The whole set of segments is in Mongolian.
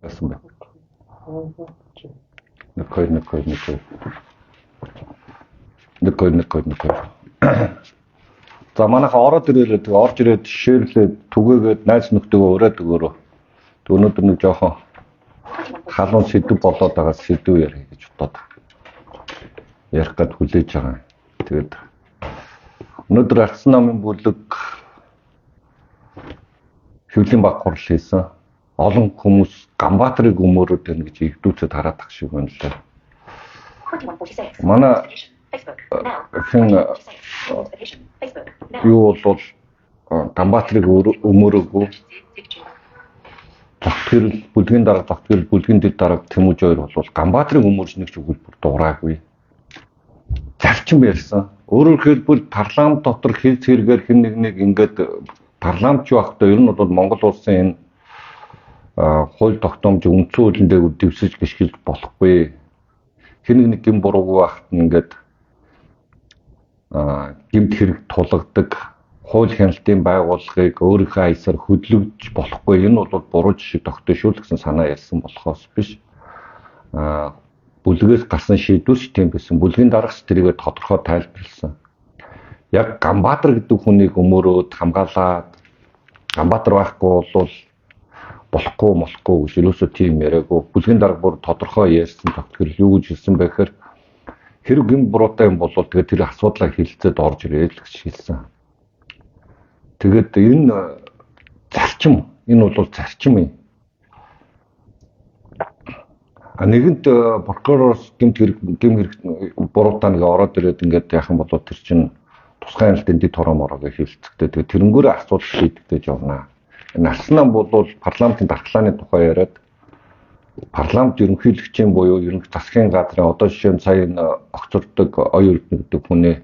байсан байна. Нөхөр. За манайха ороод ирээд орж ирээд ширлээд түгээгээд найз нөхдөөгөө өрөөд өгөөрөө. Өнөөдөр нэг жоохон халуун сэдв болоод байгаа сэдв ярих гэж бодоод ярих гээд хүлээж байгаа. Тэгээд өнөөдөр Ардсан намын бүлэг хөвлийн баг хурал хийсэн. Олон хүмүүс Ганбаатарыг өмөрөөд байна гэж игдүүцэд хараад тах шиг байна л да. Манай юу бол Ганбаатарыг өмөрөөгүй тогтгөрл бүлгийн дараа тогтгөрл бүлгийн дэд дараа Тэмүүж хоёр бол Ганбаатарыг өмөрж нэг ч өгүүлбэр дуурайгүй. Зарчим ярьсан. Өөрөөр хэлбэл парламент дотор хэл зэрэгээр хэн нэг ингээд парламент юу ахтай ер нь бол Монгол улсын энэ хууль тогтоомж үндсэн хуулийн дээр дэвсэж гიშгэлж болохгүй. Хэн нэг гин буруугүй ахт ингээд гэмт хэрэг тулгадаг хууль хяналтын байгууллагыг өөрийнхөө аясаар хөдөлгөж болохгүй. Энэ бол буруу жишээ тогтоошгүй гэсэн санаа ярьсан болохоос биш. Бүлгээс гарсан шийдвэрч тийм байсан. Бүлгийн дараагч тэрийгэ тодорхой тайлбарлсан. Яг Ганбаатар гэдэг хүнийг өмөрөөд хамгаалаад Ганбаатар байхгүй бол болохгүй гэж юусоо тийм яриаггүй. Бүлгийн дарга бүр тодорхой ярьсан тогтгөрл юу гэж хэлсэн бэ гэхээр хэрэг юм буруутай юм бол тэгээд тэр асуудлаа хилцээд орж ирээд л гэж хэлсэн. Тэгээд энэ зарчим, энэ бол зарчим юм. Нэгэнт прокуророос гэмт хэрэг буруутай нэг ороод ирээд ингээд яхан болоод тэр чинь тусгай хяналтын дэд хороомороо хэлцэхдээ тэгээд тэрнгүүрээ асуудал шийдэгдэж явна. Энэ Ардсан нам бол парламентын дархлааны тухай яриад парламент ерөнхийлөгчийн буюу ерөнхий засгийн газрын одоо жишээ нь сая энэ огцордог оюун эрдэнэ гэдэг хүнээ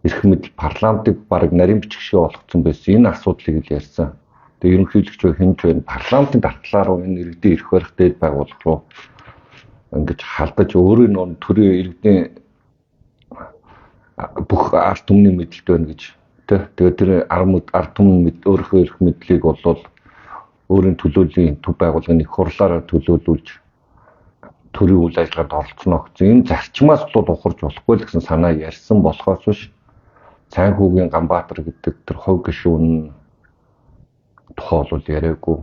эрх мэдэл парламентыг бараг нарийн бичих шиг болгоцсон байсан. Энэ асуудлыг л ярьсан. Тэгээд ерөнхийлөгч хинж байна. Парламентын дархлаа руу энэ иргэдийн эрх барих дэд байгууллага руу ингэж халдаж өөрөө нөө төрийн иргэдийн бүх ард түмний мэдэлд байна гэж. Тэгээд тэр ард түмэн өөрийнхөө эрх мэдлийг бол өөрийн төлөөлийн төв байгууллагын их хурлаараа төлөөлүүлж төрийн үйл ажиллагаанд оролцоно гэсэн. Энэ зарчмаас бол ухарж болохгүй л гэсэн санаа ярьсан болохоос биш. Сайн хүүгийн Ганбаатар гэдэг тэр хов гишүүн тухай бол яриаггүй.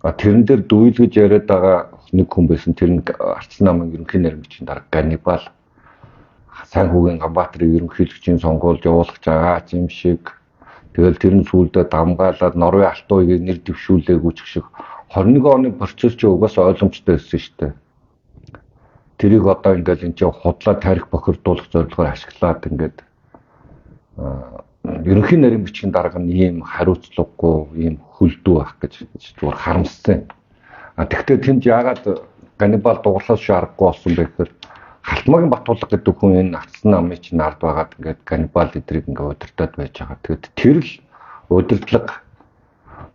Тэрэн дээр дүйл гэж яриад байгаа нэг хүн байсан. Тэр нь Ардсан намын ерөнхий нарийн дарга Ганнибал. Сайн хүүгийн Ганбаатарыг ерөнхийлөгчийн сонгуульд явуулах байгаа юм шиг. Тэгэл тэр нь сүүлдээ дамгаалаад Норвей алтуугийг нэр дэвшүүлээгүй ч шиг 21 оны процесс ч угаасаа ойлгомжтой байсан шүү дээ. Тэрийг одоо ингээл энэ чинь худлаа тарих бохирдуулах зорилгоор ашиглаад ингээд ерөнхий нарийн бичгийн дарга нь ийм хариуцлагагүй, ийм хөлдөө байх гэж зүгээр харамссан. Тэгвэл тэнд яагаад Ганнибал дугарлаас шаарахгүй болсон бэ гэхээр Халтмаагийн Батулга гэдэг хүн энэ Ардсан намын чинь ард байгаад ингээд Ганнибал эдрийг ингээд удирдах байж байгаа. Тэгээд тэр л удирдлага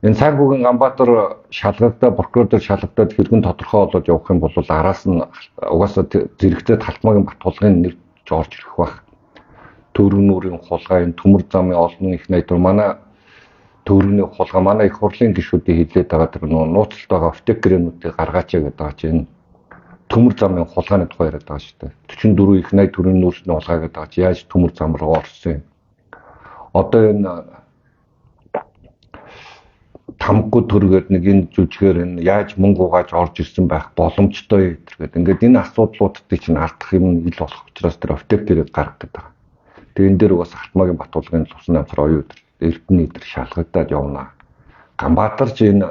энэ сайн хүүгийн Ганбаатар шалгагдаад прокурор шалгагдаад хэрэгэн тодорхой болоод явах юм бол араас нь угаасаа зэрэгцээд Халтмаагийн Батулгын нэр орж ирэх байх. Төрөнүүрийн хулгай, энэ төмөр замын олон их найдвар манай төрөний хулгай манай их хурлын гишүүдийн хилээд байгаа тэр нууцлалт байгаа офтекерэнүүдийг гаргаач гэдэг байгаа чинь төмөр замын хулгайны тухай яриад байгаа шүү дээ. 44 их найд төрийн нүүрсний хулгай гэдэг байгаа чинь яаж төмөр зам руу орсон юм. Одоо энэ тамггүй төргээд нэг энэ жүжигээр энэ яаж мөнгө угааж орж ирсэн байх боломжтой гэдэг. Ингээд энэ асуудлуудыг чинь алдах юм ил болох учраас тэр офтекерийг гаргадаг байгаа. Тэгээ энэ дээр бас Халтмаагийн Батулгын цусны амсар оюун эрдэнэ эдэр шалгагдаад явна. Ганбаатар ч энэ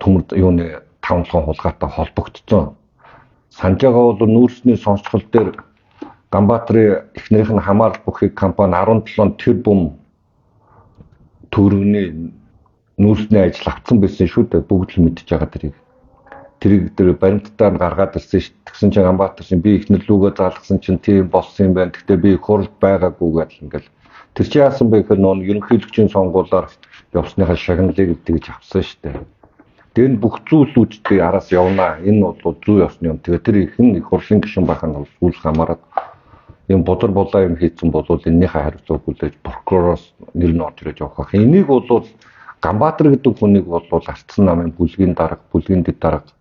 төмөр юуны тавлан хулгайтай холбогдсон. Санаж байгаа бол нүүрсний сонсгол дээр Ганбаатарын эхнэрийнх нь хамаарал бүхий компани 17 тэрбум төгрөгийн нүүрсний ажил авсан байсан шүү дээ. Бүгд л мэдж байгаа тэрийг. Тэрийг дээр баримтдаа гаргаад ирсэн шүү. Тэгсэн чинь Ганбаатар чинь би эхнэр лүүгээ заалгасан чинь тийм болсон юм байна. Гэхдээ би хурд байгаагүй гэдэл ингээл. Тэр чинь яасан бэ гэхээр нөө ерөнхийлөгчийн сонгуулиар явсныхаа шагналыг тэгж авсан шүү дээ. Тэр бүх зүйлүүдтэй араас явна. Энэ бол зүй ёсны юм. Тэгээ тэр ихэн их хурлын гишүүн байхад сүүлх хамаарат юм бодөр булаа юм хийсэн бол энэнийхээ хариуцлага хүлээж прокуророос нэр нь орж ирээд явах. Энийг бол Ганбаатар гэдэг хүнийг бол Ардсан намын бүлгийн дарга, бүлгийн дэд дарга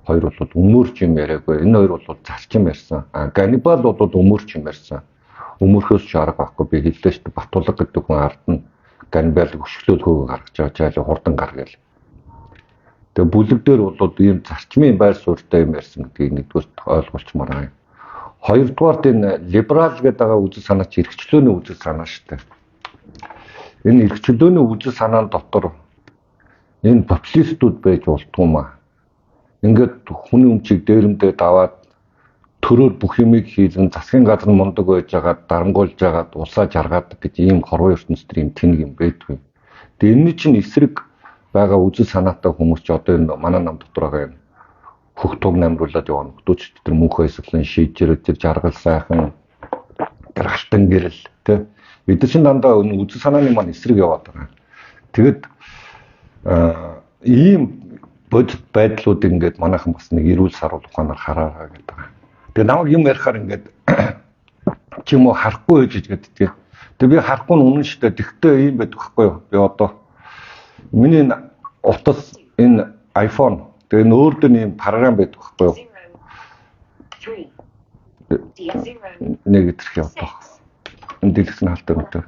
хоёр бол өмөрч юм яриаггүй. Энэ хоёр бол зарчим ярьсан. Ганнибал бол өмөрч юм ярьсан. Өмөрхөөс ч арга байхгүй. Би хэллээ шүү дээ. Батулга гэдэг хүн ард нь ганнибалыг өшгөлөөл хөөгөө гаргаж байгаа жаал хурдан гаргал. Тэгээ бүлэг дээр бол ийм зарчмын байр суурьтай юм ярьсан гэдгийг нэгдүгээр ойлгуулчмаар байна. Хоёрдугаарт энэ либерал гэдэг байгаа үзэл санаа чи эрхчлөөний үзэл санаа шүү дээ. Энэ эрхчлөөний үзэл санааны дотор энэ популистууд байж болтгоомаа. Ингээд хүний өмчийг дээрэмдээ даваад төрөөр бүх юмыг хийлэн засгийн газар мундаг байж байгаа дарангуйлж байгаа улсаа жаргаад гэж ийм хорвоо ертөнцийн тэнэг юм байдгүй. Тэгээ энэ чинь эсрэг байгаа үзэл санаатай хүмүүс ч одоо энэ манай нам дотор байгаа юм хөх туг намруулаад явна. Хөтөч тэр мөнхөө эсгэлэн шийджэрэг тэр жаргал сайхан тэр алтан гэрэл тэ бид чинь дандаа үзэл санааны маань эсрэг яваад байгаа. Тэгэд ийм бодит байдлууд ингээд манайхан бас нэг эрүүл саруул ухаанаар хараараа гэдэг. Тэгээ намайг юм ярихаар ингээд чи юм уу харахгүй байж гэдэг. Тэгээ би харахгүй нь үнэн шүү дээ. Тэгтээ ийм байдаг байхгүй юу? Би одоо миний утас энэ iPhone тэгээ нөөр дөр ийм програм байдаг байхгүй юу? Нэг идэх явдаг. Энэ дэлгэсэн хаалт өгдөө.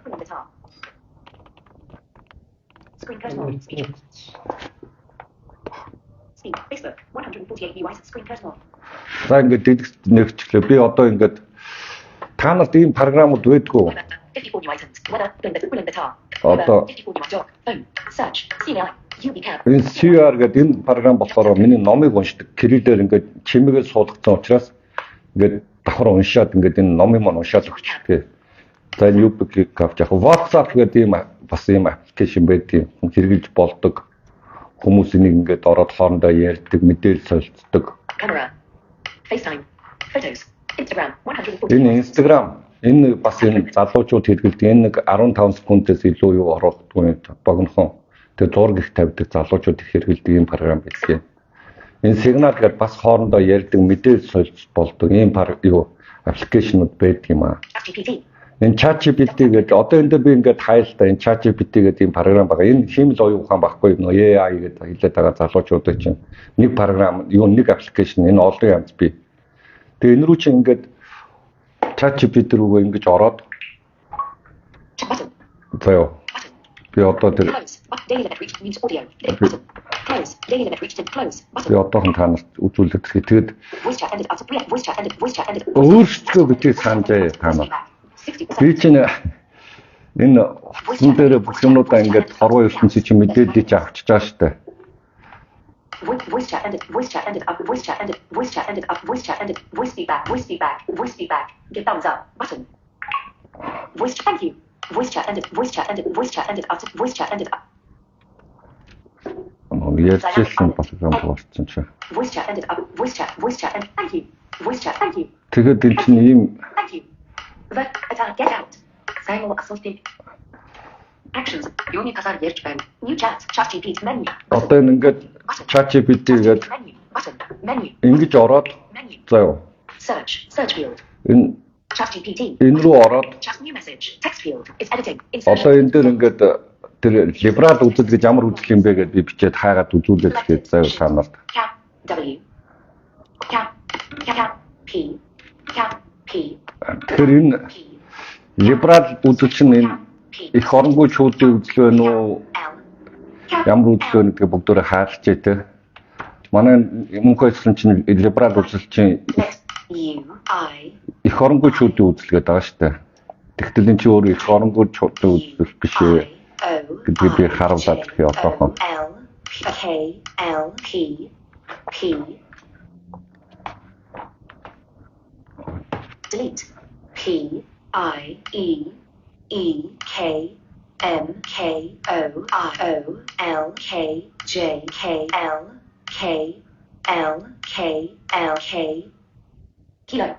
Facebook 148 device screen cursor. За ингээд дэлгэц нэгчлээ. Би одоо ингээд та нарт ийм програмууд байдгүй. Одоо энэ CR гэдэг энэ програм болохоор миний номыг уншдаг. Кириллээр ингээд чимээгээ суулгацсан учраас ингээд давхар уншаад ингээд энэ номыг маань уншаад өгчтэй. За энэ UBK авч яг WhatsApp гэдэг ийм бас ийм аппликейшн байдаг. Хэрэгжилж болдог. Хүмүүс энийг ингээд ороод хоорондоо ярьдаг, мэдээлэл солилцдог. Camera, FaceTime, photos, Instagram 140. Энэ Instagram энэ бас энэ залуучууд хэрэгэлдэг. Энэ нэг 15 секундээс илүү юу ороодгүй богинохон. Тэгээ зураг их тавьдаг залуучууд их хэрэгэлдэг ийм програм байдаг. Энэ сигнал гэдэг бас хоорондоо ярьдаг, мэдээлэл солилцох болдог ийм юу аппликейшнуд байдаг юм аа. Энэ ChatGPT гэдэг одоо энэ би ингээд хайлтаа энэ ChatGPT гэдэг ийм програм байгаа. Энэ хиймэл оюун ухаан баггүй нөө AI гэдэг хэлээд байгаа залуучуудад чинь нэг програм, юу нэг аппликейшн энэ олон янз бий. Тэгээ энэ рүү чинь ингээд ChatGPT рүүгээ ингэж ороод заяа. Би одоо тэр би одоохон та нарт үзүүлээд тэгээд өөрсдөө битгий санджээ та нар. Би чинь энэ утсан дээр бүх юмудаа ингээд хорвоо ертөнцийн чинь мэдээлэл авчиж байгаа шүү дээ. Voice chat ended, voice chat ended, voice chat ended, voice chat ended, voice chat ended, voice feedback, voice feedback, voice feedback, give thumbs up, button. Voice chat, thank you. Voice chat ended, voice chat ended, voice chat ended, voice chat ended. Ярьчихсан болсон болсон чи. Voice chat ended, voice chat ended, thank you. Voice chat, thank you. Тэгээд энэ чинь ийм thank you. But get out. Сайн уу асуултыг actions юуны талаар ярьж байна. New chat, ChatGPT menu. Одоо ингээд ChatGPT гэдэг ингэж ороод заяа. Search field. Энэ ChatGPT. Энэ рүү ороод new message text field is editing. Одоо энэ дээр ингээд тэр либерал үзэл гэж ямар үзэл юм бэ гэдээ би бичээд хаагаад үзүүлээд тэгээд заяа та нарт. W P. Тэгэхээр энэ либерал үзэл чинь энэ их оронгүй чуудын үзэл байна уу? Ямар үзэл вэ гэдгийг бүгдөө хаарчээ те. Манай мөнхөө хэлсэн чинь либерал үзэл чинь их оронгүй чуудын үзэл гэдэг байгаа шүү дээ. Тэгтэл энэ чинь өөрөө их оронгүй чуудын үзэл биш ээ гэдгийг би харуулдаг одоохон. Delete. P I E K M K O I O L K J K L K L K L K Kilo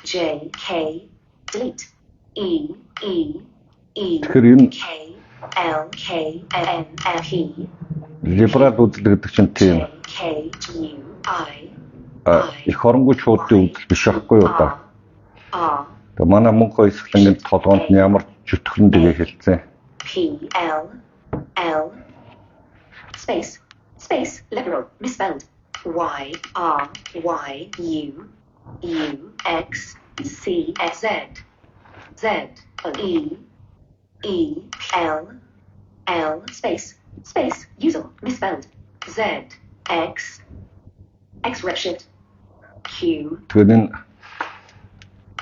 J K delete E K L K M F P либерал үзэл гэдэг чинь тийм их оронгүй чуудын үзэл биш байхгүй юу та. Тэгээ манай мөнхөө эсгэлэнгийн толгоонд ямар чөтгөрн дэгээ хэлцээ. P L space, space, liberal, misspelled. Y, R, Y, U, U, X, C, Z, Z, E, E, L, L, space, space, user, misspelled. Z, X, X redshift. Q, Тэгэхээр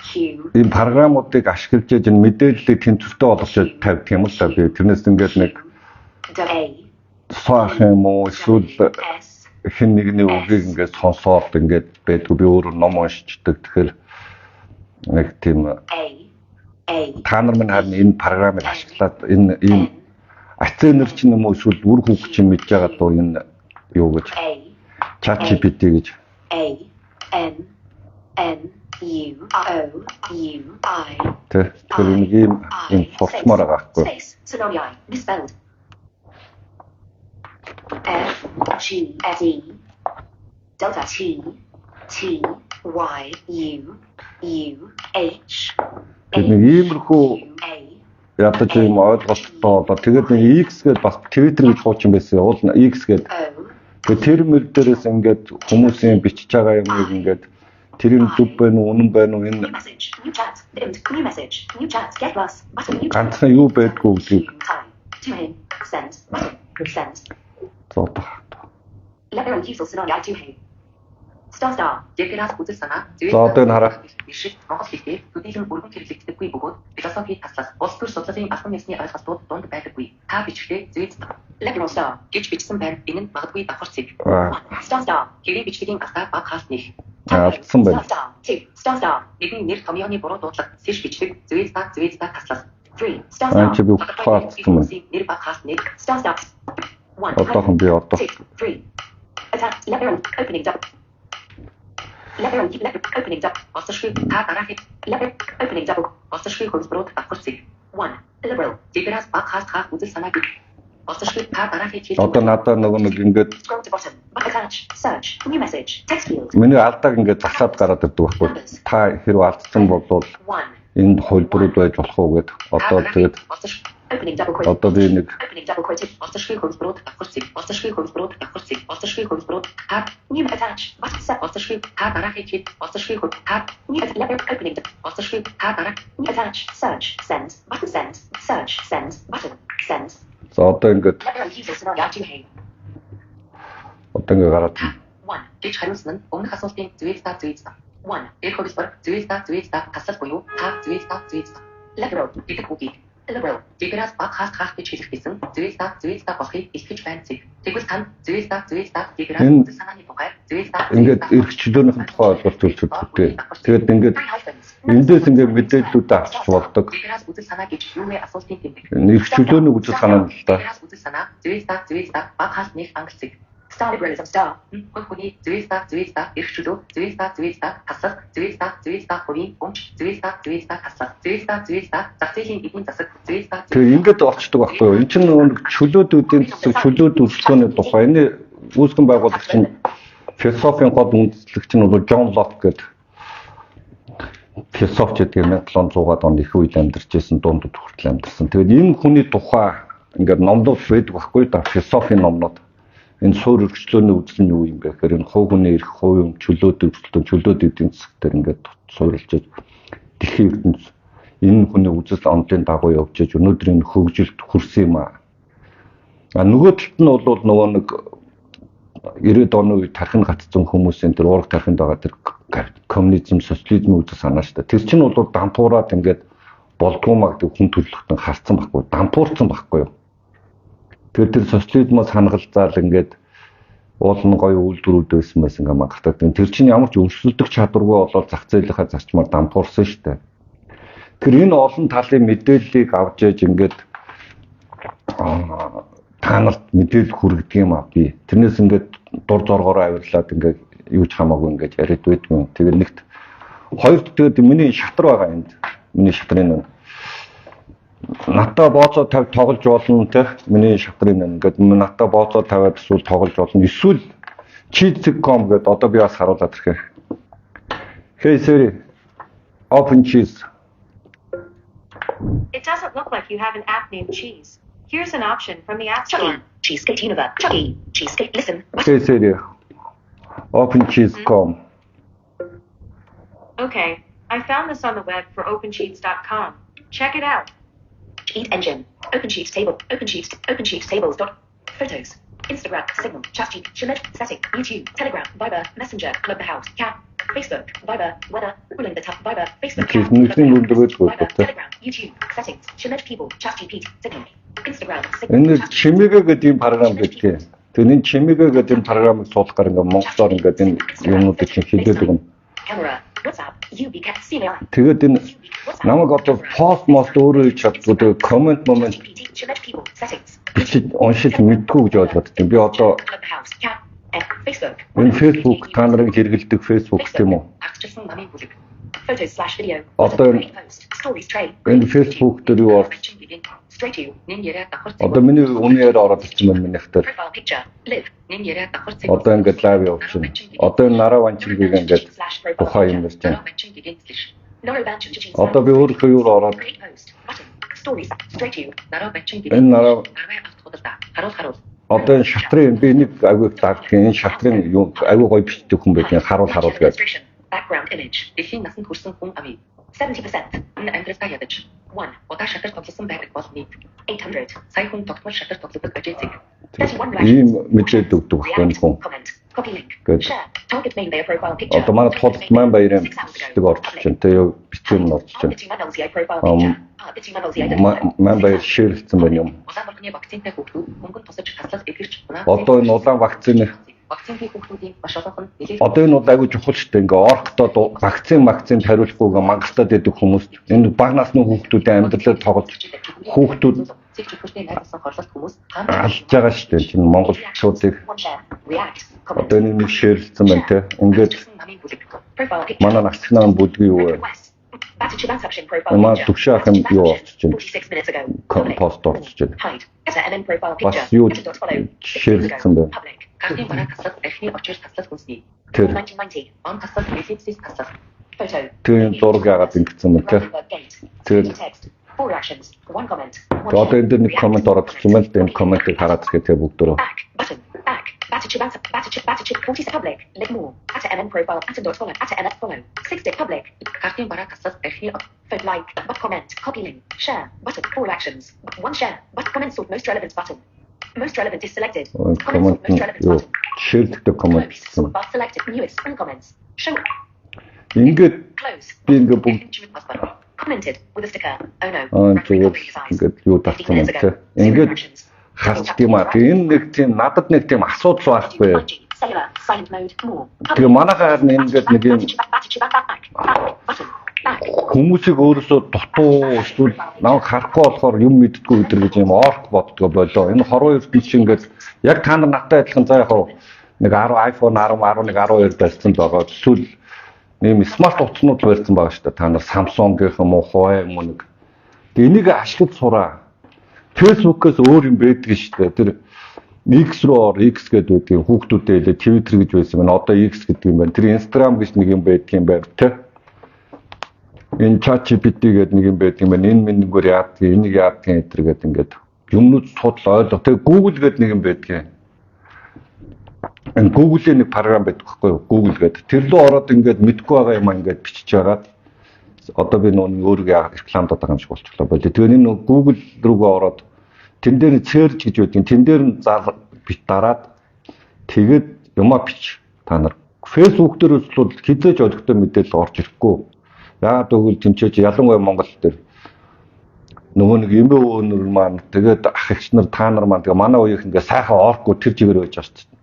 Q, энэ програмуудыг ашиглаж энэ мэдээллийг тэнцвэртэй болгож тавьдаг юм л да. Би тэрнээс ингээд нэг A, саах юм уу эсвэл S, хэн нэгний үгийг ингээд сонсоод ингээд байдгүй би өөрөө ном уншичдаг. Тэгэхээр нэг тийм A, та нар минь харин энэ програмыг ашиглаад энэ ийм аценер чинь юм уу эсвэл үр хүүхд чинь мэдж байгаа доо энэ юу гэж A, ChatGPT гэж A, N, N, U, O, U, I, тэгэхээр нэг ийм сурчмаар байгаа байхгүй. space, scenario, misspelled. F, G, S, E, Delta T, T, Y, U, U, H, Тэгэхээр нэг иймэрхүү A, ядаж юм ойлголттой болоо. Тэгээд нэг X гэдээ бас Twitter гэж хуучин байсан. Уул X гэдэг. O, Тэгээд тэр мөр дээрээс ингээд хүмүүсийн бичиж байгаа юмыг ингээд тэр юм зүг байна уу, үнэн байна уу new энэ message, new chat, dimmed, new message, new chat, get plus, button, new chat, ганцхан юу байдгүй гэдгийг time, to him, send, button, send, зодох. level and user scenario to him. Star, Жигэрээс үзэл санаа За одоо энэ хараа. биш Монгол хэлээр төдийлөн бүрэн хэрэглэгддэггүй бөгөөд философи таслах улс төр судлалын албан ёсны ойлголтууд дунд байдаггүй. Та бичгтээ зүйц level star, гэж бичсэн байна. Энэ нь магадгүй давхар цэг. star, Хэрэг бичгийн алдаа баг хаалт нэг. Алдсан байна. star, 2, star, Нэгэн нэр томьёоны буруу дуудлага сэш бичдэг зүйц таслах. 3, Аа чи би ухаалцсан байна. Нэр баг хаалт нэг. star, 1, Одоохон би одоо 2, 3, attack, level, opening up. Level, opening up. Осошгүй та дараахыг Level, opening double. осошгүй хөлбөрөд давхар цэг. 1, liberal. Жигэрээс баг хаалт хаах үзэл санаа гэж. Осошгүй та дараахыг хийж одоо надад нөгөө нэг ингээд Scroll to bottom. Attach, search, new message, text field. миний алдааг ингээд засаад гараад ирдэг байхгүй. Та хэрвээ алдсан бол 1, энэ хөлбөрүүд байж болох уу гэд одоо тэгээд opening double quote. одоо би нэг Opening double quoted. осошгүй хөлбөрөд давхар цэг. Осошгүй хөлбөрөд давхар цэг. Осошгүй хөлбөрөд та New attach, button set. осошгүй та дараахыг хийж осошгүй хөл та New level, opening. осошгүй та дараах New attach, search, send, button send, search, send, button, send. за одоо ингээд Level and user scenario to him. одоо ингээд гараад 1, гэж хариулсан нь өмнөх асуултын зүйц та. 1, Эх хөлбөр зүйц та таслал буюу та зүйц та. liberal, гэдэг үгийг liberal. Жигэрээс баг хаах гэж хэлэх гэсэн зүйц та болохыг илтгэж байна цэг. Тэгвэл тань зүйц та жигэрээс Энэ- үзэл санааны тухай зүйц та ингээд эрх чөлөөнийхэн тухай ойлголт үзүүлдэг. Тэгээд ингээд 3 hyphens. эндээс ингээд мэдээллүүд авчиж болдог. жигэрээс үзэл санаа гэж юу вэ асуултын тэмдэг. Эрх чөлөөний үзэл санаа нь л да. Жигэрээс үзэл санаа зүйц та баг хаалт нэг англ цэг. Star liberalism star. Хөл хүний зүйц та эрх чөлөө зүйц та таслах зүйц та хувийн өмч зүйц та таслах зүйц та зах зээлийн эдийн засаг зүйц та Тэгээ ингээд олчдөг байхгүй юу? Энд чинь нэг чөлөөдүүдийн засаг, чөлөөт үйлчлэгээний тухай энэ үүсгэн байгуулагч чинь философийн гол үндэслэгч нь бол Джон Лок гэдэг философч гэдэг 1700-аад оны их үед амьдарч байсан, дундад хүртэл амьдарсан. Тэгээд энэ хүний тухай ингээд номнууд байдаг байхгүй да, философийн номнууд. Энэ суур өргөжлөөний үзэл нь юу юм бэ гэхээр энэ хувь хүний эрх, хувь юм, чөлөөт өргөжлөн, чөлөөт эдийн засаг дээр ингээд суурилж дэлхийн ертөнц энэ хүний үзэл онолын дагуу явж иж өнөөдөр энэ хөгжилд хүрсэн юм аа. А нөгөө талд нь бол нөгөө нэг 90-ад оны үед тархин гацсан хүмүүсийн тэр уурга тархинд байгаа тэр коммунизм, социализм үзэл санаа шүү дээ. Тэр чинь бол дампуураад ингээд болдгоо маа гэдэг хүн төрөлхтөн харцсан байхгүй, дампуурсан байхгүй юу. Тэгэхээр тэр социализмоос хангалзаал ингээд уулын гоё үйлдвэрүүд байсан байсан гэмээр гартаад. Тэр чинь ямар ч өрсөлдөх чадваргүй болоод зах зээлийнхаа зарчмаар дампуурсан шүү дээ. Тэгэхээр энэ олон талын мэдээллийг авч яж ингээд таналт мэдээлэл хүргэдэг юм аа би. Тэрнээс ингээд дур зоргоороо авирлаад ингээд юу ч хамаагүй ингээд яриад байдгүй. Тэгээд нэгт хоёрт тэгээд миний шатар байгаа энд. Миний шатрын натаа бооцоо тоглож болно те. Миний шатрын ингээд натаа бооцоо тавиад эсвэл тоглож болно. Эсвэл cheese.com гэдэг одоо би бас харуулад ирэхээ. Hey Siri, open cheese. It doesn't look like you have an app named Cheese. Here's an option from the App Store. Chucky. Cheesecake Universe. Chucky. Cheesecake. Listen. 세세리 opencheese.com. Okay, I found this on the web for OpenSheets.com. Check it out. Eat engine. OpenSheets table. OpenSheets tables. Photos. Instagram. Signal. ChatGPT. Shemet. Static. YouTube. Telegram. Viber. Messenger. Clubhouse. Cat. Facebook. Viber. Weather. Pulling the top. Viber. Facebook. Cat. Viber. Telegram. YouTube. Settings. Shemet people. ChatGPT. Signal. Instagram. Signal. Энэ чимэгэ гэдэг юм програм гэдэг. Тэрний чимэгэ гэдэг юм програмыг суулгахаар ингээ монголоор ингээ энэ юмнуудыг чинь хэлээд өгнө. Camera. WhatsApp. UB cat. CMI. Тэгээд энэ намайг одоо пост мост өөрөө хийж чаддгүй комент момент Shemet people. Settings. бичиж уншиж мэдгүй гэж ойлгоод байна. Би одоо Clubhouse. Cat. Facebook. энэ Facebook та нарын хэрэглэдэг Facebook тийм үү? Ардчилсан намын бүлэг. Photos/video. Одоо Stories tray. энэ Facebook дээр юу орж Straight to you. Нэн яриа давхар одоо миний үнээр ороод ирсэн байна миний хатар. Profile picture. Live. нэн яриа давхар Одоо ингээд лайв явуулсан. Одоо энэ нараа ванчингийг ингээд тухайн юм ярьж байна. Noro Banchin. Одоо би өөрөө юу ороод Create post. Button. Stories. Straight to you. нараа бачин энэ нараа арвай авт худалдаа харуул одоо энэ шатрын би нэг аягүй дагдаг энэ шатрын юу аягүй гоё бичдэг хүн байдаг харуул гэж. Illustration. Background image. дэлхийн насанд хүрсэн хүн амын 70%. энэ амьдралаа ядаж 1. удаа шатар тоглосон байдаг бол нийт 800. сая хүн тогтмол шатар тоглодог ажээцэг 31 Ийм мэдээд өгдөг байхгүй хүн. Comment. Copy link. Good. Share. Target name their profile picture. Одоо манай тулд маань баярын бичдэг орж чинь тэ юу бичсэн нь орж чинь. Profile picture. Маань баяр ширэлцсэн байна юм. улаан болгоны вакцинтай хүүхдүүд мөнгөнд тусаж таслах эвгэрч унаа Одоо энэ улаан вакцины вакцингийн хүүхдүүдийн маш олон нь нэлээд одоо энэ бол аягүй чухал шүү дээ. Ингээ орктод вакцин хариулахгүйгээ мангастад идэх хүмүүс энэ баг насны хүүхдүүдийн амьдралаар тоглож хүүхдүүд цэг чөлөөтэй найдсан хорлолт хүмүүс алж байгаа шүү дээ. Энэ монголчуудыг One share. React. Comment. одоо энэ нэг ширэлцсэн байна те. Ингээд намын бүлэг Profile picture. манай насны бүлгийн юу вэ? Request. Batch profile Маа picture. төвшөө ах юм юу орж чинь 46 minutes ago. пост орж чинь. Hide. SMN profile Бас picture. юу Dot follow. ширэлцсэн байна. Public. картын бараа таслах архины очир таслах хүнсний Тэр 1990. он таслах эллипсис таслах Photo. тэр зураг яагаад ингэсэн бэ те. Gate. Тэр Text. 4 actions. 1 comment. одоо энэ дээр нэг комент ороод ирсэн байна л да. Энэ комментыг хараад ирэхэд те бүгдөө. Back. Button. Back. Batch public. Link more. At MN profile. At dot follow. At MN follow. 60 public. картын бараа таслах архины Photo like. But comment. Copy link. Share. Button. 4 actions. 1 share. But comment sort most relevant button. Most relevant is selected. Comment Коммент sort most relevant юу button. ширэлтдэг коммент Close. гэсэн. Sort bar selected. Newest. Spring comments. Show. Ингээд Close. би ингээ бүгд чимэд бас бараа Commented with a sticker. Oh no. зүгээр ингээд юу татсан юм те. Ингээд харч тийм аа. Энэ нэг тийм надад нэг тийм асуудал байхгүй. Cellular. Silent mode. More. Тэгээ манайхаар ингээд нэг юм хүмүүсийг өөрөөсөө дутуу эсвэл намайг харахгүй болохоор юм мэддэггүй өдр гэж юм орк боддгоо болоо. Энэ хорвоо ертөнц чинь ингээд яг та нар надтай адилхан заа яг нэг 10 iPhone 10, 11, 12 барьсан байгаа. Эсвэл нэм смарт утаснууд барьсан байгаа шүү дээ. Та нар Samsung-ийнх юм уу, Huawei юм уу нэг. Тэгээ энийг ашиглаж сураа. Facebook-ээс өөр юм байдаг шүү дээ. Тэр X руу ор X гэдэг үгдийн хүүхдүүдэд хэлээ Twitter гэж байсан байна. Одоо X гэдэг юм байна. Тэр Instagram гэж нэг юм байдаг юм байна те. Энэ ChatGPT гэдэг нэг юм байдаг юм байна. Энэ минийгээр яадаг, энийг яадаг гэтэр гэдэг ингээд юмнууд судлаа ойлго. Тэгээ Google гэдэг нэг юм байдаг. Энэ Google-ийн нэг програм байдаг байхгүй юу? Google гэдэг. Тэр рүү ороод ингээд мэдгүй байгаа юм ингээд бичиж байгаад одоо би нөө өөрийгөө рекламад байгаа юм шиг болчихлоо. Тэгээ энэ Google рүүгээ ороод тэн дээр search гэж байдаг. Тэн дээр нь бит дараад тэгээд юмаа бич. Та нар Facebook дээр бол хизээж олигтой мэдээлэл орж ирэхгүй. Яагаад гэвэл тэнцээч ялангуяа Монгол дээр нөгөө нэг эмээ өвнөр маань тэгээд ах эгч нар та нар маань тэгээ манай үеийнх ингээ сайхан орхгүй тэр чигээр байж байгаа шүү дээ.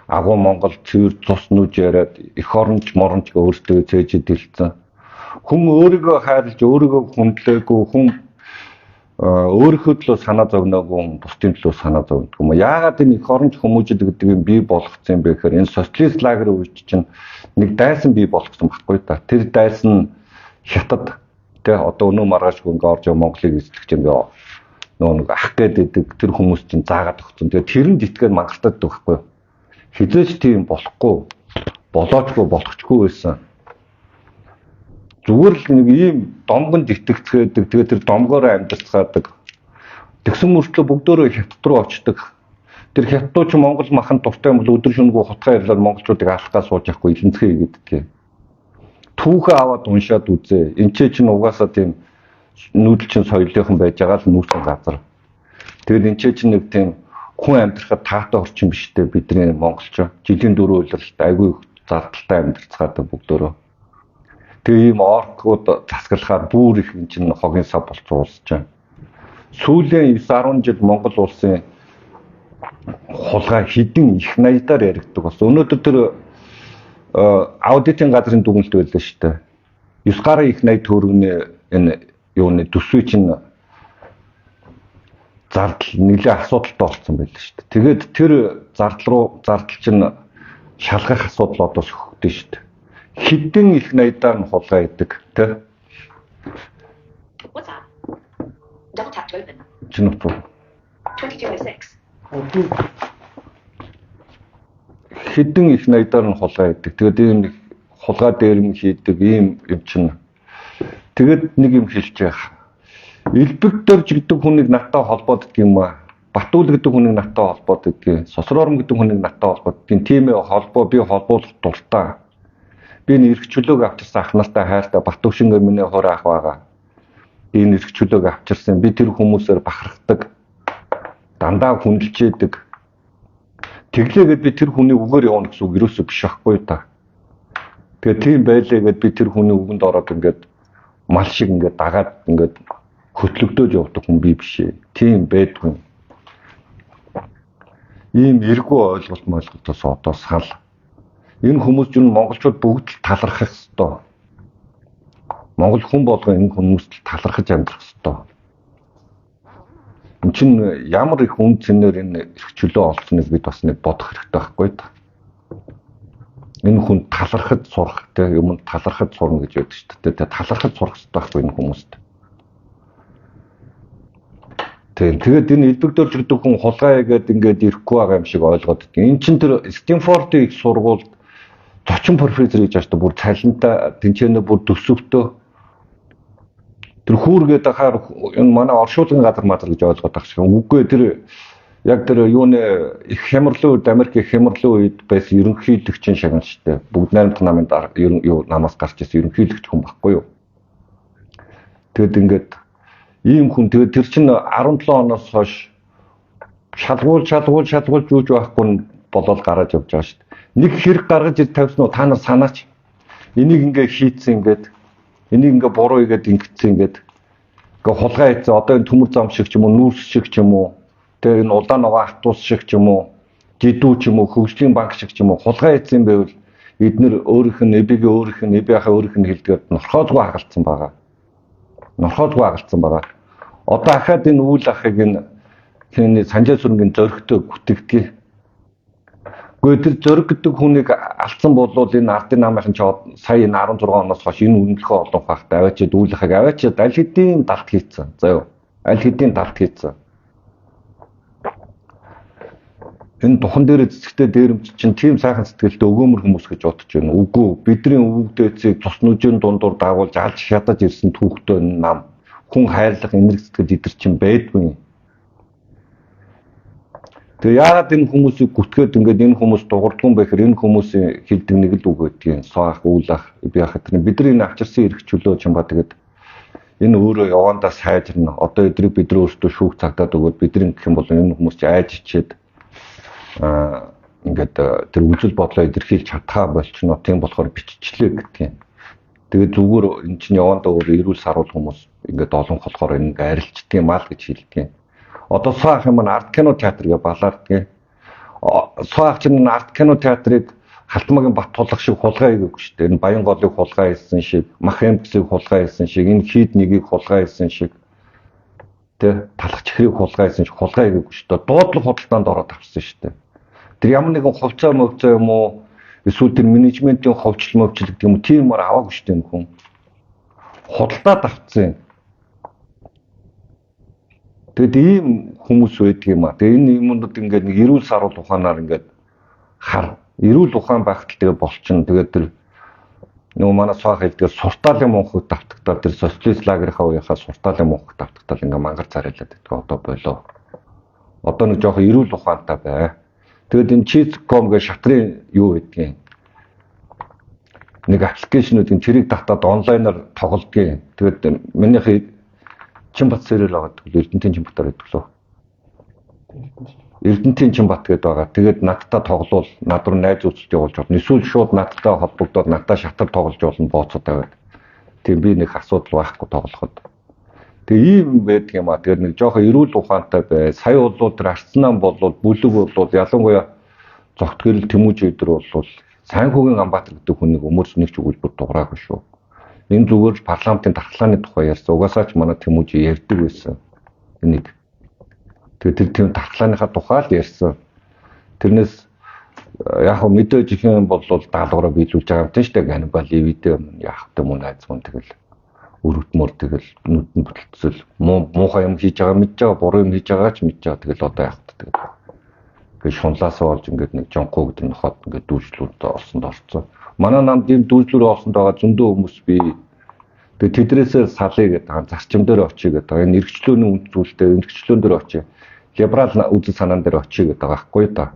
Агуу Монгол цэвэр цус нүж яриад эх оронч моронч өөртөө цээжэд дэлцэн. Хүн өөрийгөө хайрлаж өөрийгөө хүндлээгүй хүн өөрийнхөө төлөө санаа зовноогүй бусдын төлөө санаа зовдөг юм. Яагаад энэ эх оронч хүмүүжил гэдэг юм бий болгоцсон юм бэ гэхээр энэ социалист лагерь үеч чинь нэг дайсан бий болгосон байхгүй та. Тэр дайсан хятад тэ одоо өнөө маргааш ингээ орж Монголыг эзлэх юм яа. Нөгөө нэг ах гэдэг тэр хүмүүс чинь заагаад өгсөн. Тэгээ тэр нь итгээд мангалтад байхгүй. Хизээч тийм болохгүй. Болоочгүй болохчгүй байсан. Зүгээр л нэг ийм домгонд итгэцгээдэг. Тэгээ тэр домгоор амьдарцгаадаг. Тэгсэн мөртлөө бүгдөө хятад руу очдог. Тэр хятадч Монгол махан дуртай юм бол өдөр шөнөгүй хутгаа ирлээ монголчуудыг алхахаа сууж явахгүй илэнцгээ хийгээддэг. Түүхээ аваад уншаад үзээ. Энд чинь угаасаа тийм нүүдэлчин соёлынхан байж байгаа л нүүрсэн газар. Тэгэл энд чинь нэг тийм хүн амьдрахад таатай орчин биш үү бидний монголч. Жилийн 4 улиралд айгүй зардалтай амьдрцгаадаг бүгдөө. Тэгээ ийм оркууд засаглахаар бүр их энэ чинь хогийн сав болцсон улс чинь. Сүүлийн 9-10 жил Монгол улсын хулгай хідэн их наядаар яригддаг болсон. Өнөөдөр тэр аудитын газрын дүгнэлт байлаа шүү дээ. 9 гаруй их найд төгрөгийн энэ юуны төсвийн чинь зардал нэлээд асуудалтай болсон байлаа шүү дээ. Тэгээд тэр зардал чинь шалгах асуудал одоо сөхөгдөн шүү дээ. Хідэн их наядаар нь хулгай идэг тий. What's up? Double tap to open. Чиний 2206. Хідэн их наядаар нь хулгай идэг. Тэгээд ийм нэг хулгай дээрм хийдэг ийм юм чинь. Тэгээд нэг юм хэлж яах. Элбэг дөрж гэдэг хүнийг наттай холбоод гэдэг юм аа. Батуул гэдэг хүнийг наттай холбоод гэдэг. Сосрорм гэдэг хүнийг наттай холбоод гэдэг. Тийм холбоо би холбуулах дуртай. Би нэрх чөлөөг авчирсан ах нартай хайртай Батөвшингээ миний хороо ах байгаа. Би нэрх чөлөөг авчирсан. Би тэр хүмүүсээр бахархдаг. Дандаа хүндэлжээдэг. Тэглээгээд би тэр хүний үгээр явна гэсэн үг юусоо биш байхгүй та. Тэгээ тийм байлээгээд би тэр хүний үгэнд ороод ингээд мал шиг ингээд дагаад ингээд хөтлөгдөөж явдаг хүн би биш ээ. Тийм байдгүй. Ийм эргүү ойлголтоос одоо сал. Энэ хүмүүс нь монголчууд бүгд талархах ёстой. Монгол хүн болгоо энэ хүмүүст талархаж амьдрах ёстой. Энд чинь ямар их үн цэнээр энэ эрх чөлөө олсныг бид бас нэг бодох хэрэгтэй байхгүй та. Энэ хүн талархаж сурах те юм талархаж сурна гэж яддаг шүү дээ. Талархаж сурах хэрэгтэй байхгүй энэ хүмүүст. Тэгээд энэ элбэгдөрж гэдэг хүн хулгай гэдэг ингээд ирэхгүй байгаа юм шиг ойлгоод байна. Энд чинь тэр Стэнфордын их сургуульд зочин профессор гэж ааштай бүр цалинтай тэнцэнэ бүр төсөвтөө тэр хүүргээд ахаар энэ манай оршуулгын газар мазар гэж ойлгоод байгаа шиг. Үгүй тэр яг тэр юуны их хямралын үед Америк их хямралын үед байсан ерөнхийлөгчийн шагнал штэ. Бүгд найрамдах намын юу намаас гарч ирсэн ерөнхийлөгч хүн баггүй юу. Тэгэд ингээд ийм хүн тэгээд тэр чинь 17 оноос хойш шалгуулж юуж байхгүй болоод гараад явж байгаа штэ. Нэг хэрэг гаргаж ир тавьсан уу та нар санаач. Энийг ингээ хийцэн ингээд энийг ингээ буруу игээд ингэсэн ингээд хулгай хийцэн одоо энэ төмөр зам шиг ч юм уу нүүрс шиг ч юм уу тэгээ энэ улаан ногоо автобус шиг ч юм уу жидүү ч юм уу хөгжлийн банк шиг ч юм уу хулгай хийцэн байвал эднэр өөрийнх нь эбигээ өөрийнх нь эбийнхаа өөрийнх нь хэлдгээр норхоодгүй хагалцсан байгаа. Одоо ахаад энэ үйл ахыг энэ хиний Санжаа сүрэнгийн зөрөгтэй гүтгдэг. Гэхдээ тэр зөрөг гэдэг хүнийг алдсан болвол энэ ардын намынхан ч сая 16 оноос хойш энэ үнэлэхээ олон багт аваачаад үйл ахыг аваачаад аль хэдийн далд хийцэн. За юу. Аль хэдийн далд хийцэн. Энэ духан дээр цэцэгтэй дээрэмч чинь тийм сайхан сэтгэлтэй өгөөмөр хүмүүс гэж бодож байна. Үгүй бидний өвөгдөөцийг цус нүжийн дундуур дагуулж алж хядаж ирсэн түүхтэй нам хүн хайрлах энерги сэтгэл идэр чинь байдгүй. Тэгээ яагаад энэ хүмүүсийг гүтгээд ингээд энэ хүмүүс дуурдгун байхэр энэ хүмүүсийн хэлдэг нэг л үг байдгийг соох үүлах би яхад бидний авчирсан эрх чөлөө ч юм ба тэгээд энэ өөрөө явандаа сайжирна. Одоо эдрийг бид нар өөрсдөө шүүх цагдаад өгөөд бидний гэх юм бол энэ хүмүүс ч айж ичээд ингээд тэр үжил бодлоо илэрхийлж чадхаа болчихно. Тийм болохоор биччихлээ гэдгийг. Тэгээд зүгээр энэ чинь явандаа өөр эрүүл саруул хүмүүс ингээд олон болохоор ингэ арилждаг юм аа л гэж хэлдэг. Одоо соох юм арт кино театр гэж балаардгийг. Соох чинь арт кино театрыг Халтмаагийн бат тулах шиг хулгай хийгээгүй шүү дээ. Энэ Баянголыг хулгай хийсэн шиг, Махэмцгийг хулгай хийсэн шиг, энэ Хид нэгийг хулгай хийсэн шиг, тэ талах чихрийг хулгай хийсэн шиг хулгай хийгээгүй шүү дээ. Дуудлага худалдаанд ороод авсан шүү дээ. Тэр ямар нэгэн хувьцаа мөвцөө юм уу? Эсвэл тэр менежментийн хувьчлал гэдэг юм уу? Тиймээр аваагүй шүү дээ энэ хүн. Худалдаад авцсан. Тэгэд ийм хүмүүс байдаг юм аа. Тэгээ энэ юмнууд ингээд нэг эрүүл саруул ухаанаар ингээд хар эрүүл ухаан багт тэгээ болчихно. Тэгээд тэр Нөгөө манай суух хэлдгээр суртаалын мөнхөд давтагтаад тэр социалист лагерийнхаа үеийнхаа суртаалын мөнхөд давтагтаад ингээ мангар царайлаад байдаг. Одоо болоо. Одоо нэг жоохон эрүүл ухаантай бай. Тэгээд энэ cheat.com гэх шатрын юу гэдгийг нэг аппликейшнуудын тэрийг татаад онлайнаар тоглодгийг. Тэгээд минийх Чинбат сэрэл байгаа тэгвэл Эрдэнэтийн Чинбатаар гэдэг лөө. Эрдэнэтийн Чинбат гэдэг байгаа. Тэгээд надтай тоглоул, над руу найз үзэлт явуулж болно. Эсвэл шууд надтай холбогдоод надтай шатар тоглож болно бооцоод байгаад. Тийм би нэг асуудал байхгүй тоглоход. Тэгээ ийм байдаг юм аа. Тэгээд нэг жоохон эрүүл ухаантай бай. Сая болоод тэр Арсенал болоод бүлэг болоод ялангуяа зогт гэрэл Тэмүүж өдөр болвол Сайнхүүгийн Ганбаатар гэдэг хүнийг өмөрс нэг ч үгэл бүр дуграагүй шүү. Энэ зүгээр парламентын дархлааны тухай ярьсан. Угаасаа ч манай Тэмүүж ярьдаг байсан. Энийг. Тэгээд тэр тийм дархлааныхаа тухай л ярьсан. Тэрнээс яг хөө мэдээж их юм бол даалгавраа биелүүлж байгаа юм тийм шүү дээ. Ганбал ивидэ яах вэ мөн айцман тэгэл өрөвдмөр тэгэл нүдэн бүтэлцэл муухай юм хийж байгаа мэдж байгаа, буруу юм хийж байгаа ч мэдж байгаа. Тэгэл одоо яах вэ тэгэл. Гэ шунлаасаа болж ингээд нэг жонхоо гэдэг нөхөд ингээд дүүжлүүд орсонд орцсон. Манай намд ийм дүүжлүүд орсонд байгаа зөндөө хүмүүс би тэгээ тэдрээсээ салъя гэдэг зарчим дээр очие гэдэг. Энэ эргчлөөний үнд зүйлтэй эргчлөөн дээр очие. Либерал үзэл санаан дээр очие гэдэг байгаа байхгүй та.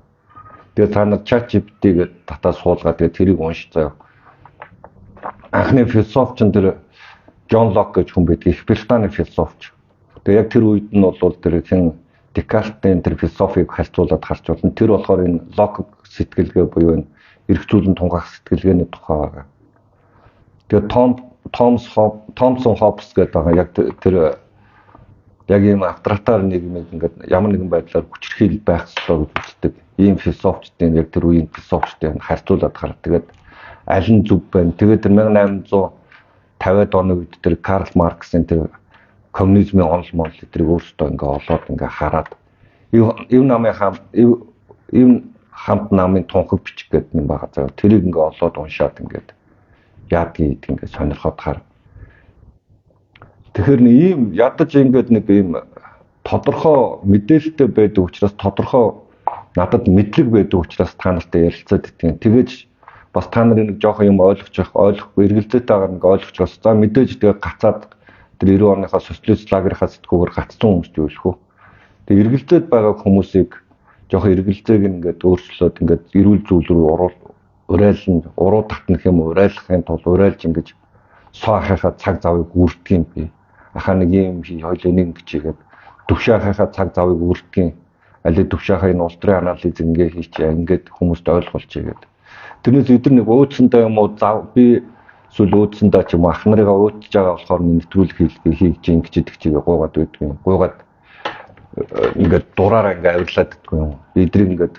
Тэгээ та нар ChatGPT гэдэг татаа суулгаад тэгээ тэрийг уншиж заяа. Анхны философч тэр Джон Лок гэж хүн байдаг. Их Британий философч. Тэгээ яг тэр үед нь бол тэр хэн Декартын тэр философиг харьцуулаад харж болно. Тэр болохоор энэ Лок сэтгэлгээ буюу энэ эрх зүйлэн тунгаах сэтгэлгээний тухай байгаа. Тэгээ Томсон Хоббс гэдэг байгаа яг тэр яг ийм авторитар нийгмийг ингээд ямар нэгэн байдлаар хүчирхийл байх ёстой гэж үздэг. Ийм философчдын яг тэр үеийн философчдын харьцуулаад хараад тэгээд аль нь зөв байна. Тэгээд тэр 1850-ад оны үед тэр Карл Марксийн тэр коммунизмын онол монол эдрийг өөрсдөө ингээ олоод ингээ хараад ив намын хамт намын тунхаг бичих гэдэг юм байгаа. За тэрийг ингээ олоод уншаад ингээд яадгийг ингээ сонирхоод хар. Тэгэхээр нэг ийм ядаж ингээд нэг ийм тодорхой мэдээлэлтэй байдаг учраас тодорхой надад мэдлэг байдаг учраас та нартай ярилцаад идэх. Тэгэж бас та нарыг нэг жоохон юм ойлгохгүй эргэлзээтэй байгаа нэг ойлгож бас за мэдээж тэгээ гацаад тэр 90 оныхаа социалист лагерийнхаа сэтгүүгээр гацсан хүмүүс ч байлгүй. Тэгээ эргэлзээд байгаа хүмүүсийг жоохон эргэлзээг ингээд өөрчлөөд ингээд эрүүл зүйл рүү урайлан уруу татнах юм урайлахын тулд урайлж ингэж саахахаа цаг завыг үрдэх юм би. Ахаа нэг юм хоёул энийг гिचээгээд төвшаахахаа цаг завыг үрдэх юм. Аль төвшаахаа энэ ултрын анализ ингээ хийчихээ ингээд хүмүүст ойлгуулчихъя гэдэг. Тэрнээс өдөр нэг өөдсөндөө юм уу зав би эсвэл өөдсөндөө ч юм ах нарыгаа өөдөж байгаа болохоор нэвтрүүлэг хийж ингэж идэх чигээ гуугаад байдаг юм. Гуугаад ингээд дураараа ингээ авирлаад идэх юм. Эдрийг ингээд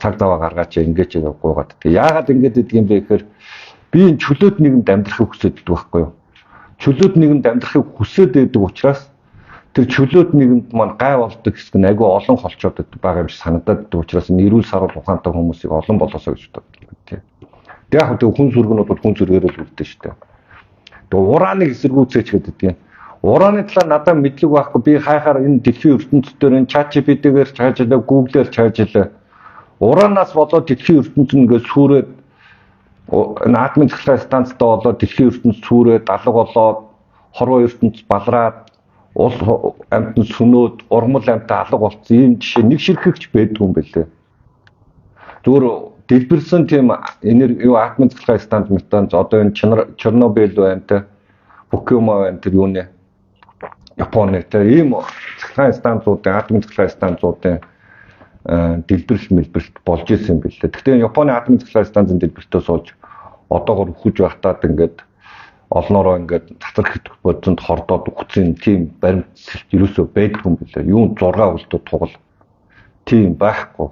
цаг заваа гаргаач ингээ чигээ гуугаад. Тэгээ яагаад ингэж идэх юм бэ гэхээр би энэ чөлөөт нийгэмд амьдрахыг хүсэж байдаг байхгүй юу? Чөлөөт нийгэмд амьдрахыг хүсээд байдаг учраас тэр чөлөөт нийгэмд маань гай болдог хэсэг нь айгүй олон холчоод байгаа юм шиг санагдаад байдаг учраас энэ эрүүл сарвал ухаантай хүмүүсийг олон болоосоо гэж боддог тийм. Тэг яг хөө хүн сүргэнүүд бол хүн сүргээр л үлдэн шүү дээ. Тэг урааныг эсэргүүцээч гэдэг юм. Урааны талаар надад мэдлэг байхгүй би хайхаар энэ дэлхийн ертөнцийн дээр энэ ChatGPT-гээр чааж илээ, Google-ээр чааж илээ. Ураанаас болоод дэлхийн ертөнцийн ингээд сүрээд энэ атомын цэцлэг станцтай болоод дэлхийн ертөнцийн сүрээд алга болоод хорвоо ертөнц балраад уул амьтан сүнөөд ургамал амьтан алга болцсон ийм жишээ нэг ширхэгч байдгүй юм бэлээ. Зүгээр дэлбэрсэн тийм энерги атомын цэцлэг станц метан одоо энэ Чернобыль байна те Фукуяма байна тэр юу нэ Японы те ийм цэцлэг станцуудын атомын цэцлэг станцуудын дэлбэрэл мэлбэрт болж исэн юм бэлээ. Гэхдээ Японы атомын цэцлэг станцын дэлбэртээ сууж одоогор хөхөж байхдаа ингээд олноороо ингээд цацрах идэх бодсонд хордоод үхсэн тийм баримтсэлт юусоо байдаг юм бэлээ. Юун 6 үлдээ тугал тийм байхгүй.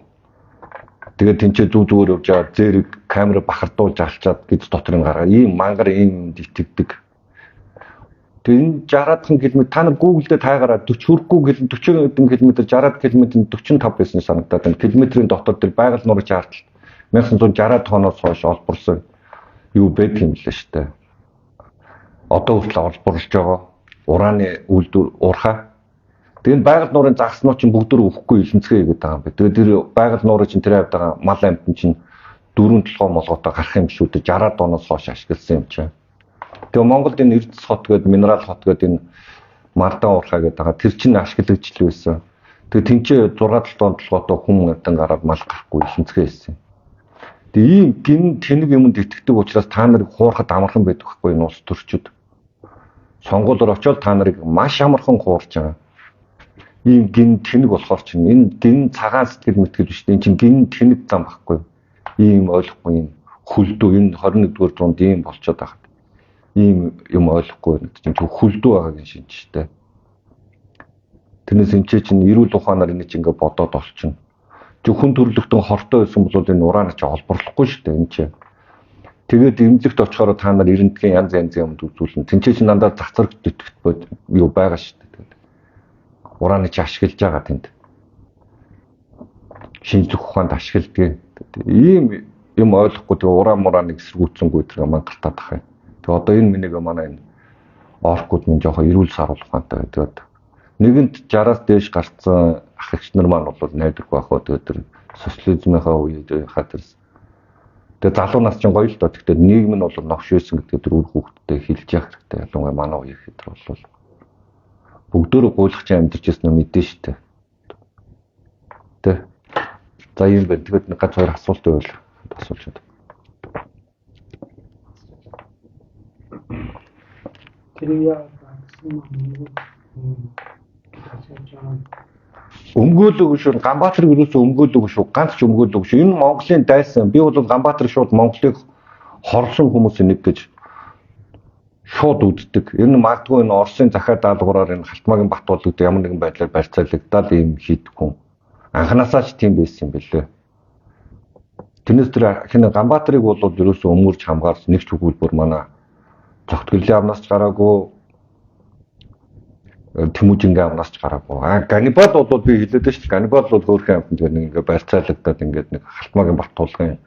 Тэгээд тэнцээ зүгээр явж байгаа зэрэг камер бахардуулж алчаад гэж дотор нь гаргаа. Ийм мангар ийм итгэдэг. Тэгээд 60-аад км та нар Google дээр тайгараа 40 хүрэхгүй 40 км 60-аад км 45 байсан санагдаад байна. Километрийн дотор тэр байгаль нуурын чарталт 1960-аад оноос хойш олборсон юу байдаг юм лээ шүү дээ. Одоо хүртэл олборлож байгаа ураны үйлдвэр уурхаа. Тэгээд байгаль нуурын загснууд чинь бүгд өөхөхгүй илэнцгээ гэдэг байгаа юм байна. Тэгээд тэр байгаль нуурын чинь тэр авдаг мал амьтан чинь 4-7 молготой гарах юм шүү дээ. 60-аад оноос хойш ашигласан юм чинь. Тэгээ Монголд энэ Эрдэс хот гэдэг минерал хот гэдэг энэ Малдан уурхай гэдэг байгаа. Тэр чинь ашиглагдчихлээ байсан. Тэгээ тэнцээ 6-7 толгойтой хүн амтан гараад мал гарахгүй шинцгээ хэлсэн. Тэгээ ийм гин тэнэг юмд итгэдэг учраас та нарыг хуурахад амархан байдаг байхгүй энэ улс төрчид. Сонгуулиор очиод та нарыг маш амархан хуурч байгаа. Ийм гин тэнэг болохоор чинь энэ гин цагаан сэтгэл мэтгэл биш. Энэ чинь гин тэнэг зам байхгүй. Ийм ойлгохгүй юм хүлдүү энэ 21-р зуунд ийм болчиход байгаа. Ийм юм ойлгохгүй нэг чинь хүлдүү байгаагийн шинжтэй. Тэрнээс энэ чинь эрүүл ухаанаар энэ чинь ингээд бодоод олчихно. Хүн төрлөختөн хортой байсан бол энэ уран ч олборлохгүй шүү дээ энэ чинь. Тэгээд эмнэлэгт очихоор та нар эрентгийн янз янзын юмд үзүүлнэ. Тэнцээ чинь дандаа зах зээг төтгөт юу байгаа шүү дээ. Урааны ч ашиглаж байгаа тэнд. Шинжлэх ухаанд ашигладаг. Ийм юм ойлгохгүй тэгээ уран мурааныг эсэргүүцсэнгүй тэргээ мангалтаад тах юм. Тэгээ одоо энэ минийг манай энэ оркууд минь жоохон эрүүл саруул ухаантай байдаг. Нэгэнд 60-аас дээш гарцсан ах эгч нар маань бол найдваргүй байх уу тэгээ тэр социализмынхаа үед хатарс. Тэгээ залуу нас чинь гоё л доо. Тэгтээ нийгэм нь бол новш байсан гэдэг тэр үр хүүхдтэй хэлж яах хэрэгтэй. Ялангуяа манай үеийн хэдэр бол бүгдөө гуйлах чинь амьдарч ирсэн нь мэдэн штэ. Тэ. За юм байна. Тэгээд нэг ганц хоёр асуулт байвал асууж байна. Өмгөөлөг шүү. Ганбаатар гэрээс өмгөөлөг шүү. Ганц ч өмгөөлөг шүү. Энэ Монголын дайсан. Би бол Ганбаатар шууд Монголыг хорсон хүмүүсийн нэг гэж шууд үздэг. Энэ магадгүй энэ Оросын захиа даалгавраар энэ Халтмаагийн Батбол гэдэг ямар нэгэн байдлаар барьцаалагдаад ийм хийдэг хүн. Анханасаа ч тийм байсан юм билээ. Тэрнээс тэр хин Ганбаатарыг бол ерөөсөө өмгөрч хамгаарч нэг ч хөвгөлбөр манай цогтгөлийн амнаас ч гараагүй Тэмүүжингийн амнаас ч гараагүй. Ганибал бол би хэлээд байна шүү дээ. Ганибал бол хөөрхөн амтнд ингээ барьцаалагдаад ингээд нэг Халтмаагийн Батболгийн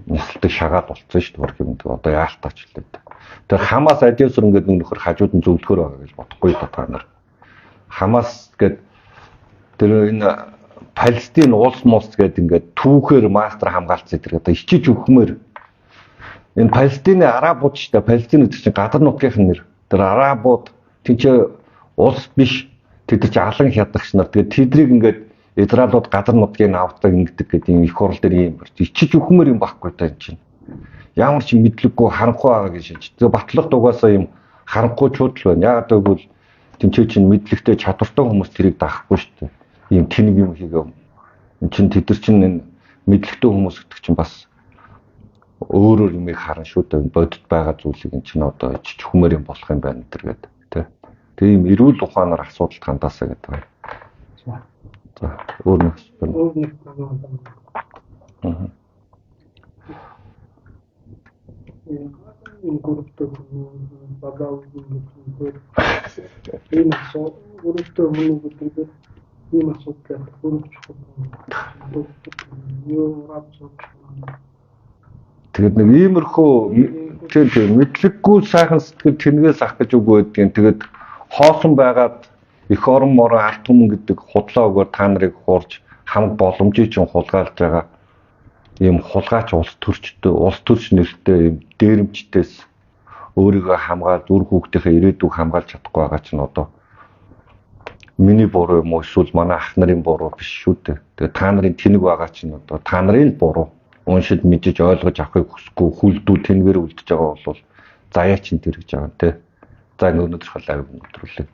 нисэлдэг шагаад болцсон шүү дээ. Хөрх юм дээ. Одоо яалтаач лээ. Тэр Хамаас адиусэр ингээд нэг нөхөр хажууд нь зөвлөхөр байгаа гэж бодохгүй та нар. Хамаас гээд тэр энэ Палестин улс мус гэдэг ингээд түүхээр мастер хамгаалцсан тэр одоо ичиж өгмөр энэ Палестины арабууд ч та Палестин гэдэг чинь гадар нутгийн нэр. Тэр арабууд тэнцээ улс биш тэд чи алан хядагч нар. Тэгээд тэдрийг ингээд Израилууд гадар нутгийн авдаг ингэдэг гэдэг юм их хурал дээр юм барьж ичиж өгмөр юм байхгүй та энэ чинь. Ямар ч мэдлэггүй харанхуй байгаа гэж шинж. Тэгээ батлагт угаасаа юм харанхуйчуд л байна. Яг гэвэл тэнцээ чинь мэдлэгтэй чадвартай хүмүүс тэрийг даахгүй шүү дээ. Ийм тэнэг юм хийгээ. Энд чинь тэд нар чинь энэ мэдлэгтэй хүмүүс гэдэг чинь бас өөрөөр юмыг харна шүү дээ. Бодит байгаа зүйлийг эн чинь одоо ичиж хүмээр юм болох юм байна гэдэг тий. Тэгээ ийм эрүүл ухаанаар асуудалд хандаасаа гэдэг байна. За өөр нэг in grupto bagao in so grupto munugutide in so ka grupto юу рапсо тэгээд нэг иймэрхүү тийм мэдлэггүй сайхан сэтгэл тэнэгээс ах гэж үгүй байдгийн тэгээд хоосон байгаад их орон морон арт түмэн гэдэг худлаа өгөр та нарыг хуурж хамаг боломжийг чинь хулгайлж байгаа ийм хулгайч улс төрч нэртэй ийм дээрэмчтээс өөрийгөө хамгаалж үр хүүхдийнхээ ирээдүйг хамгаалж чадахгүй байгаа чинь одоо миний буруу юм уу эсвэл манай ах нарын буруу биш шүү дээ. Тэгээ та нарын тэнэг байгаа чинь одоо та нарын буруу. Уншид мэдэж ойлгож авахыг хүсэхгүй хүлдүү тэнгээр үлдэж байгаа бол заяа чинь тэр гэж байгаа юм те. За өнөөдөр халаа өнөдрүүлээ.